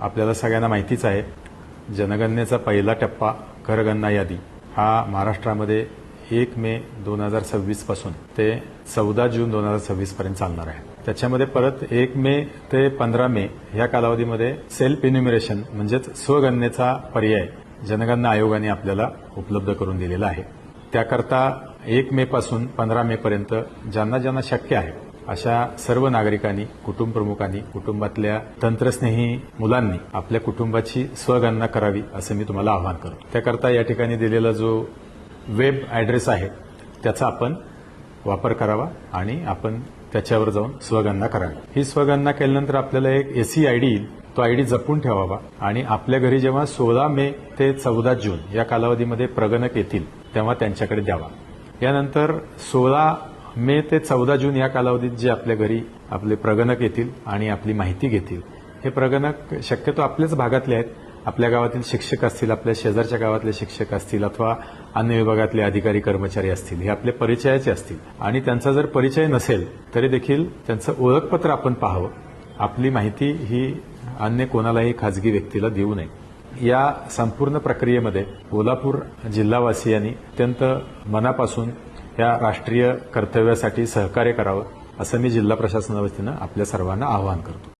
आपल्याला सगळ्यांना माहितीच आहे, जनगणनेचा पहिला टप्पा घरगणना यादी हा महाराष्ट्रामध्ये 1 मे 2026 पासून ते 14 जून 2026 पर्यंत चालणार आहे। त्याच्यामध्ये परत 1 मे ते 15 मे या कालावधीमध्ये सेल्फ इन्युमरेशन म्हणजेच स्वगणनेचा पर्याय जनगणना आयोगाने आपल्याला उपलब्ध करून दिलेला आहे। त्याकरता 1 मे पासून 15 मे पर्यंत ज्यांना ज्यांना शक्य आहे अशा सर्व नागरिकांनी, कुटुंब प्रमुखांनी, कुटुंबातल्या तंत्रस्नेही मुलांनी आपल्या कुटुंबाची स्वगणना करावी असं मी तुम्हाला आवाहन करतो। त्याकरता या ठिकाणी दिलेला जो वेब ॲड्रेस आहे त्याचा आपण वापर करावा आणि आपण त्याच्यावर जाऊन स्वगणना करावी। ही स्वगणना केल्यानंतर आपल्याला एक एसी आयडी येईल, तो आयडी जपून ठेवावा आणि आपल्या घरी जेव्हा 16 मे ते 14 जून या कालावधीमध्ये प्रगणक येतील तेव्हा त्यांच्याकडे द्यावा। यानंतर 16 मे ते 14 जून या कालावधीत जे आपल्या घरी आपले प्रगणक येतील आणि आपली माहिती घेतील, हे प्रगणक शक्यतो आपल्याच भागातले आहेत। आपल्या गावातील शिक्षक असतील, आपल्या शेजारच्या गावातले शिक्षक असतील अथवा अन्य विभागातले अधिकारी कर्मचारी असतील, हे आपले परिचयाचे असतील आणि त्यांचा जर परिचय नसेल तरी देखील त्यांचं ओळखपत्र आपण पाहावं। आपली माहिती ही अन्य कोणालाही खाजगी व्यक्तीला देऊ नये। या संपूर्ण प्रक्रियेमध्ये कोल्हापूर जिल्हावासियांनी अत्यंत मनापासून या राष्ट्रीय कर्तव्यासाठी सहकार्य करावं असं मी जिल्हा प्रशासनाच्या वतीनं आपल्या सर्वांना आवाहन करतो।